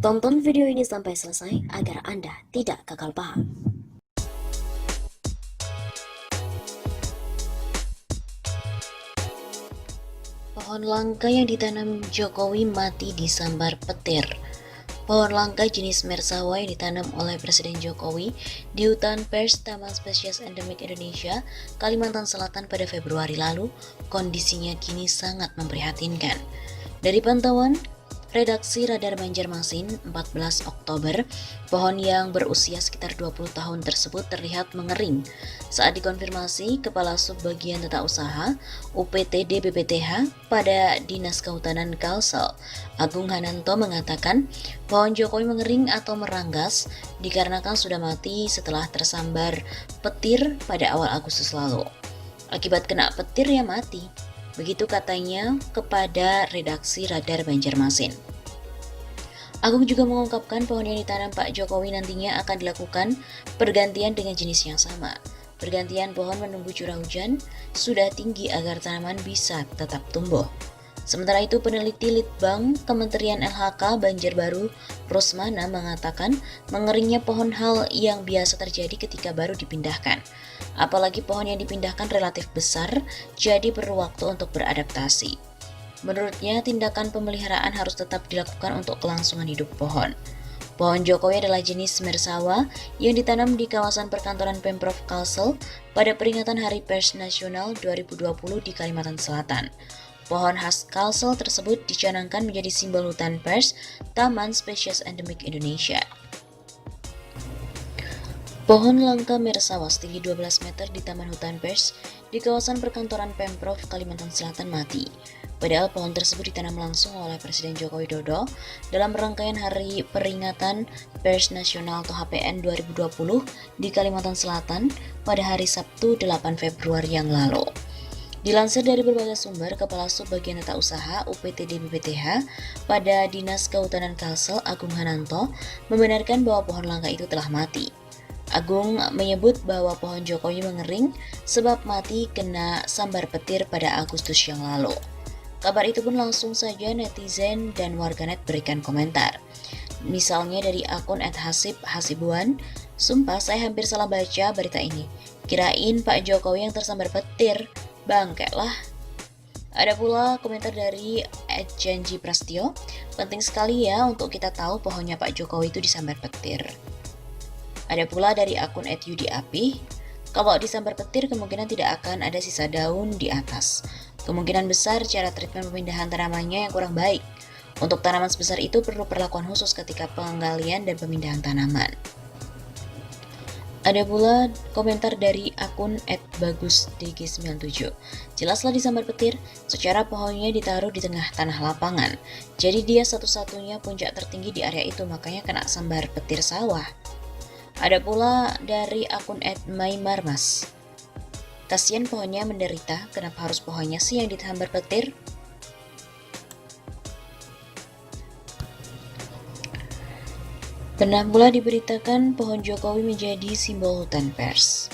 Tonton video ini sampai selesai agar Anda tidak gagal paham. Pohon langka yang ditanam Jokowi mati disambar petir. Pohon langka jenis Mersawa yang ditanam oleh Presiden Jokowi di hutan pers Taman Spesies Endemik Indonesia, Kalimantan Selatan pada Februari lalu, kondisinya kini sangat memprihatinkan. Dari pantauan Redaksi Radar Banjarmasin 14 Oktober, pohon yang berusia sekitar 20 tahun tersebut terlihat mengering. Saat dikonfirmasi, Kepala Subbagian Tata Usaha UPTD BPTH pada Dinas Kehutanan Kalsel, Agung Hananto mengatakan pohon Jokowi mengering atau meranggas dikarenakan sudah mati setelah tersambar petir pada awal Agustus lalu. Akibat kena petir ya mati. Begitu katanya kepada redaksi Radar Banjarmasin. Agung juga mengungkapkan pohon yang ditanam Pak Jokowi nantinya akan dilakukan pergantian dengan jenis yang sama. Pergantian pohon menunggu curah hujan sudah tinggi agar tanaman bisa tetap tumbuh. Sementara itu, peneliti Litbang Kementerian LHK Banjarbaru Rusmana mengatakan mengeringnya pohon hal yang biasa terjadi ketika baru dipindahkan. Apalagi pohon yang dipindahkan relatif besar, jadi perlu waktu untuk beradaptasi. Menurutnya, tindakan pemeliharaan harus tetap dilakukan untuk kelangsungan hidup pohon. Pohon Jokowi adalah jenis Mersawa yang ditanam di kawasan perkantoran Pemprov Kalsel pada peringatan Hari Pers Nasional 2020 di Kalimantan Selatan. Pohon khas Kalsel tersebut dicanangkan menjadi simbol hutan pers Taman Spesies Endemik Indonesia. Pohon langka Mersawa setinggi 12 meter di Taman Hutan Pers di kawasan perkantoran Pemprov Kalimantan Selatan mati. Padahal pohon tersebut ditanam langsung oleh Presiden Joko Widodo dalam rangkaian Hari Peringatan Pers Nasional atau HPN 2020 di Kalimantan Selatan pada hari Sabtu 8 Februari yang lalu. Dilansir dari berbagai sumber, Kepala Subbagian Tata Usaha UPTD BPTH pada Dinas Kehutanan Kalsel, Agung Hananto, membenarkan bahwa pohon langka itu telah mati. Agung menyebut bahwa pohon Jokowi mengering sebab mati kena sambar petir pada Agustus yang lalu. Kabar itu pun langsung saja netizen dan warganet berikan komentar. Misalnya dari akun @hasib_hasibuan, "Sumpah saya hampir salah baca berita ini. Kirain Pak Jokowi yang tersambar petir. Bangke lah." Ada pula komentar dari @janji Prastio, "Penting sekali ya untuk kita tahu pohonnya Pak Jokowi itu disambar petir." Ada pula dari akun @yudiapi, "Kalau disambar petir kemungkinan tidak akan ada sisa daun di atas. Kemungkinan besar cara treatment pemindahan tanamannya yang kurang baik. Untuk tanaman sebesar itu perlu perlakuan khusus ketika penggalian dan pemindahan tanaman." Ada pula komentar dari akun @bagusdg97. "Jelaslah disambar petir, secara pohonnya ditaruh di tengah tanah lapangan. Jadi dia satu-satunya puncak tertinggi di area itu, makanya kena sambar petir sawah." Ada pula dari akun @maimarmas. "Kasian pohonnya menderita, kenapa harus pohonnya sih yang disambar petir?" Pernah pula diberitakan pohon Jokowi menjadi simbol hutan pers.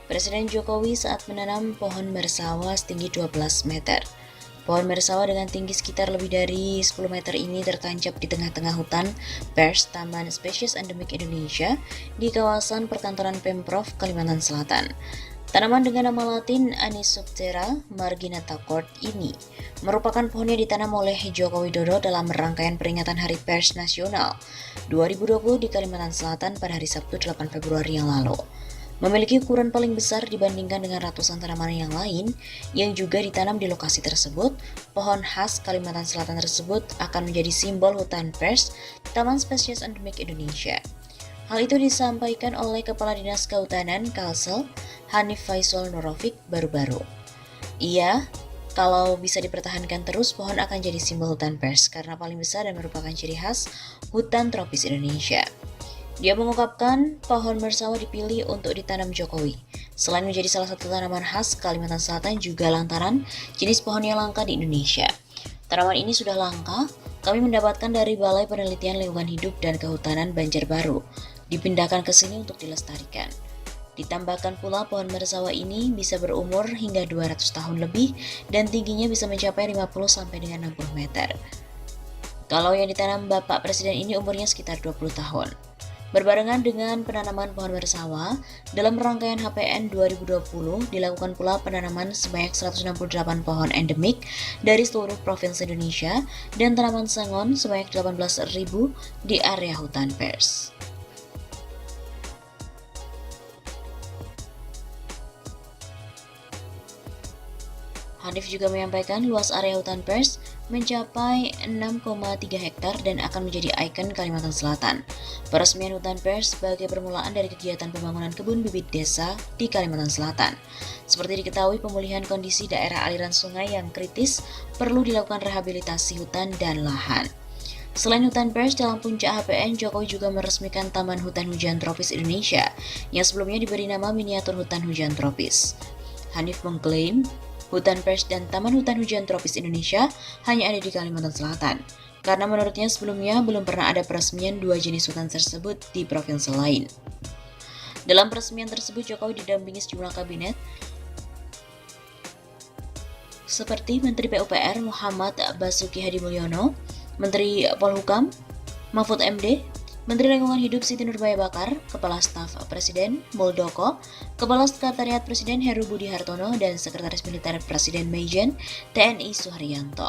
Presiden Jokowi saat menanam pohon Mersawa setinggi 12 meter. Pohon Mersawa dengan tinggi sekitar lebih dari 10 meter ini tertancap di tengah-tengah hutan pers Taman Spesies Endemik Indonesia di kawasan perkantoran Pemprov Kalimantan Selatan. Tanaman dengan nama latin Anisoptera marginata Court ini merupakan pohon yang ditanam oleh Joko Widodo dalam rangkaian peringatan Hari Pers Nasional 2020 di Kalimantan Selatan pada hari Sabtu 8 Februari yang lalu. Memiliki ukuran paling besar dibandingkan dengan ratusan tanaman yang lain yang juga ditanam di lokasi tersebut, pohon khas Kalimantan Selatan tersebut akan menjadi simbol hutan pers Taman Spesies Endemik Indonesia. Hal itu disampaikan oleh Kepala Dinas Kehutanan Kalsel, Hanif Faisal Nurofik baru-baru. Iya, kalau bisa dipertahankan terus, pohon akan jadi simbol hutan pers karena paling besar dan merupakan ciri khas hutan tropis Indonesia. Dia mengungkapkan pohon Mersawa dipilih untuk ditanam Jokowi. Selain menjadi salah satu tanaman khas Kalimantan Selatan juga lantaran jenis pohon yang langka di Indonesia. Tanaman ini sudah langka, kami mendapatkan dari Balai Penelitian Lingkungan Hidup dan Kehutanan Banjarbaru. Dipindahkan ke sini untuk dilestarikan. Ditambahkan pula pohon Mersawa ini bisa berumur hingga 200 tahun lebih dan tingginya bisa mencapai 50 sampai dengan 60 meter. Kalau yang ditanam Bapak Presiden ini umurnya sekitar 20 tahun. Berbarengan dengan penanaman pohon bersawa, dalam rangkaian HPN 2020 dilakukan pula penanaman sebanyak 168 pohon endemik dari seluruh provinsi Indonesia dan tanaman sangon sebanyak 18.000 di area hutan pers. Hanif juga menyampaikan luas area hutan pers mencapai 6,3 hektar dan akan menjadi ikon Kalimantan Selatan. Peresmian hutan pers sebagai permulaan dari kegiatan pembangunan kebun bibit desa di Kalimantan Selatan. Seperti diketahui, pemulihan kondisi daerah aliran sungai yang kritis perlu dilakukan rehabilitasi hutan dan lahan. Selain hutan pers, dalam puncak HPN, Jokowi juga meresmikan Taman Hutan Hujan Tropis Indonesia yang sebelumnya diberi nama Miniatur Hutan Hujan Tropis. Hanif mengklaim hutan pers dan Taman Hutan Hujan Tropis Indonesia hanya ada di Kalimantan Selatan, karena menurutnya sebelumnya belum pernah ada peresmian dua jenis hutan tersebut di provinsi lain. Dalam peresmian tersebut, Jokowi didampingi sejumlah kabinet, seperti Menteri PUPR Muhammad Basuki Hadimulyono, Menteri Polhukam Mahfud MD, Menteri Lingkungan Hidup Siti Nurbaya Bakar, Kepala Staf Presiden Muldoko, Kepala Sekretariat Presiden Heru Budi Hartono, dan Sekretaris Militer Presiden Maijen TNI Suharyanto.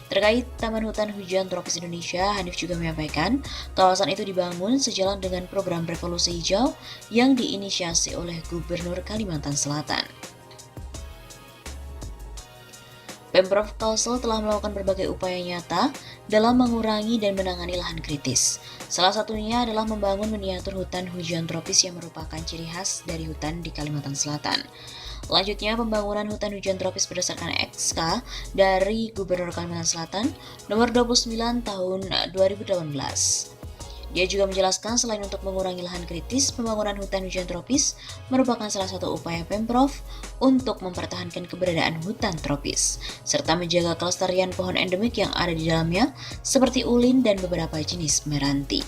Terkait Taman Hutan Hujan Tropis Indonesia, Hanif juga menyampaikan kawasan itu dibangun sejalan dengan program Revolusi Hijau yang diinisiasi oleh Gubernur Kalimantan Selatan. Pemprov Kalsel telah melakukan berbagai upaya nyata dalam mengurangi dan menangani lahan kritis. Salah satunya adalah membangun miniatur hutan hujan tropis yang merupakan ciri khas dari hutan di Kalimantan Selatan. Selanjutnya, pembangunan hutan hujan tropis berdasarkan SK dari Gubernur Kalimantan Selatan nomor 29 tahun 2018. Dia juga menjelaskan selain untuk mengurangi lahan kritis, pembangunan hutan hujan tropis merupakan salah satu upaya Pemprov untuk mempertahankan keberadaan hutan tropis, serta menjaga kelestarian pohon endemik yang ada di dalamnya, seperti ulin dan beberapa jenis meranti.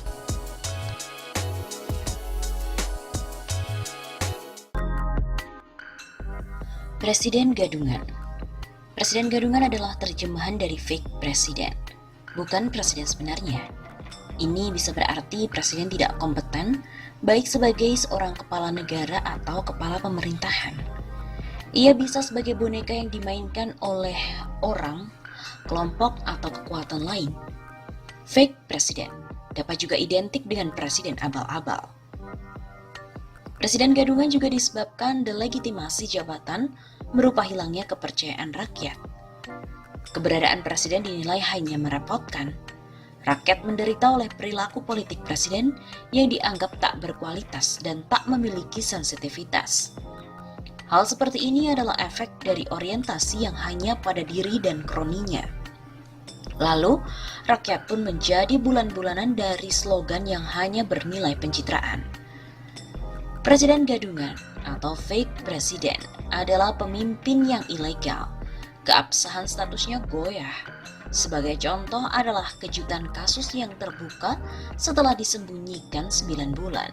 Presiden Gadungan. Presiden Gadungan adalah terjemahan dari fake presiden, bukan presiden sebenarnya. Ini bisa berarti presiden tidak kompeten, baik sebagai seorang kepala negara atau kepala pemerintahan. Ia bisa sebagai boneka yang dimainkan oleh orang, kelompok, atau kekuatan lain. Fake presiden dapat juga identik dengan presiden abal-abal. Presiden Gadungan juga disebabkan delegitimasi jabatan berupa hilangnya kepercayaan rakyat. Keberadaan presiden dinilai hanya merepotkan. Rakyat menderita oleh perilaku politik presiden yang dianggap tak berkualitas dan tak memiliki sensitivitas. Hal seperti ini adalah efek dari orientasi yang hanya pada diri dan kroninya. Lalu, rakyat pun menjadi bulan-bulanan dari slogan yang hanya bernilai pencitraan. Presiden Gadungan atau fake presiden adalah pemimpin yang ilegal. Keabsahan statusnya goyah. Sebagai contoh adalah kejutan kasus yang terbuka setelah disembunyikan 9 bulan.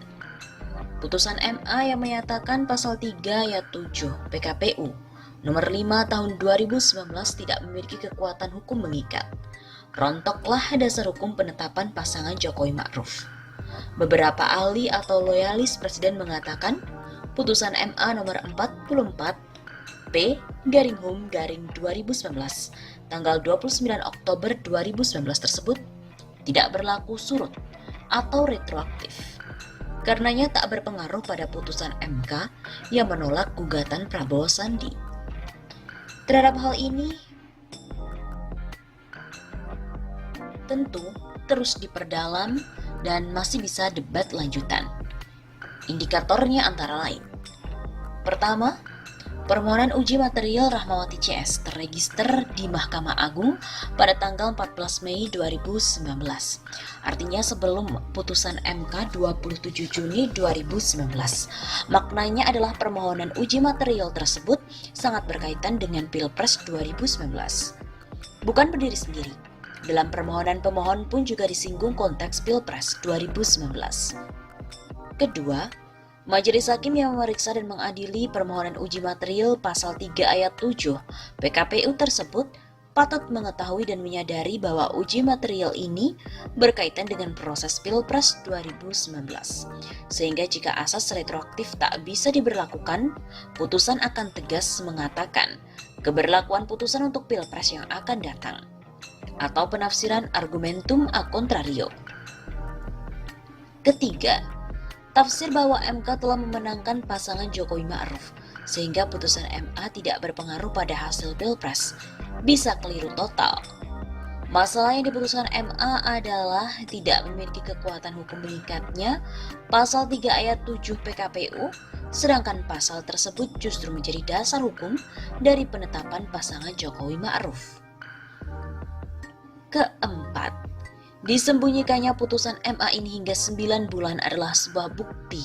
Putusan MA yang menyatakan pasal 3 ayat 7 PKPU nomor 5 tahun 2019 tidak memiliki kekuatan hukum mengikat. Rontoklah dasar hukum penetapan pasangan Jokowi Ma'ruf. Beberapa ahli atau loyalis presiden mengatakan putusan MA nomor 44 P/Hum/2019 tanggal 29 Oktober 2019 tersebut tidak berlaku surut atau retroaktif. Karenanya tak berpengaruh pada putusan MK yang menolak gugatan Prabowo Sandi. Terhadap hal ini, tentu terus diperdalam dan masih bisa debat lanjutan. Indikatornya antara lain. Pertama, permohonan uji material Rahmawati CS terregister di Mahkamah Agung pada tanggal 14 Mei 2019. Artinya sebelum putusan MK 27 Juni 2019. Maknanya adalah permohonan uji material tersebut sangat berkaitan dengan Pilpres 2019. Bukan berdiri sendiri. Dalam permohonan pemohon pun juga disinggung konteks Pilpres 2019. Kedua, Majelis Hakim yang memeriksa dan mengadili permohonan uji material pasal 3 ayat 7 PKPU tersebut patut mengetahui dan menyadari bahwa uji material ini berkaitan dengan proses Pilpres 2019. Sehingga jika asas retroaktif tak bisa diberlakukan, putusan akan tegas mengatakan keberlakuan putusan untuk Pilpres yang akan datang, atau penafsiran argumentum a contrario. Ketiga, tafsir bahwa MK telah memenangkan pasangan Jokowi Ma'ruf, sehingga putusan MA tidak berpengaruh pada hasil Pilpres, bisa keliru total. Masalah yang diputuskan MA adalah tidak memiliki kekuatan hukum mengikatnya pasal 3 ayat 7 PKPU, sedangkan pasal tersebut justru menjadi dasar hukum dari penetapan pasangan Jokowi Ma'ruf. Keempat, disembunyikannya putusan MA ini hingga 9 bulan adalah sebuah bukti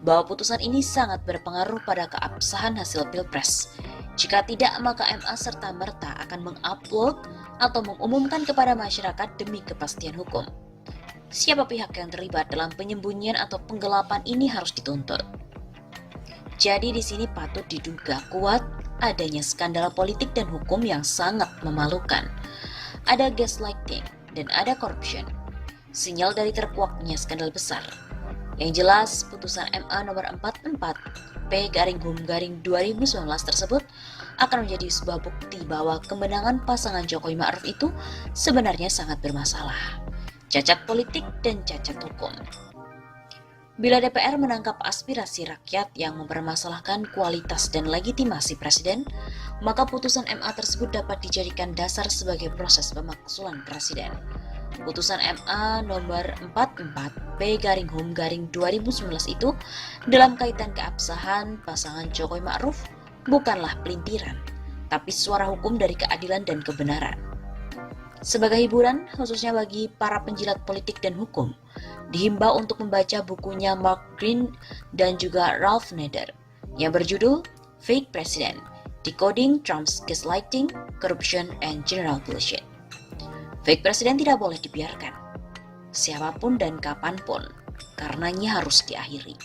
bahwa putusan ini sangat berpengaruh pada keabsahan hasil Pilpres. Jika tidak, maka MA serta-merta akan mengupload atau mengumumkan kepada masyarakat demi kepastian hukum. Siapa pihak yang terlibat dalam penyembunyian atau penggelapan ini harus dituntut. Jadi di sini patut diduga kuat adanya skandal politik dan hukum yang sangat memalukan. Ada gaslighting dan ada corruption. Sinyal dari terkuaknya skandal besar. Yang jelas, putusan MA nomor 44 P/Hum/2019 tersebut akan menjadi sebuah bukti bahwa kemenangan pasangan Jokowi Ma'ruf itu sebenarnya sangat bermasalah, cacat politik dan cacat hukum. Bila DPR menangkap aspirasi rakyat yang mempermasalahkan kualitas dan legitimasi presiden, maka putusan MA tersebut dapat dijadikan dasar sebagai proses pemakzulan presiden. Putusan MA nomor 44 P/Hum/2019 itu dalam kaitan keabsahan pasangan Jokowi Ma'ruf bukanlah pelintiran, tapi suara hukum dari keadilan dan kebenaran. Sebagai hiburan, khususnya bagi para penjilat politik dan hukum, dihimbau untuk membaca bukunya Mark Green dan juga Ralph Nader yang berjudul Fake President: Decoding Trump's Gaslighting, Corruption, and General Bullshit. Fake President tidak boleh dibiarkan, siapapun dan kapanpun, karenanya harus diakhiri.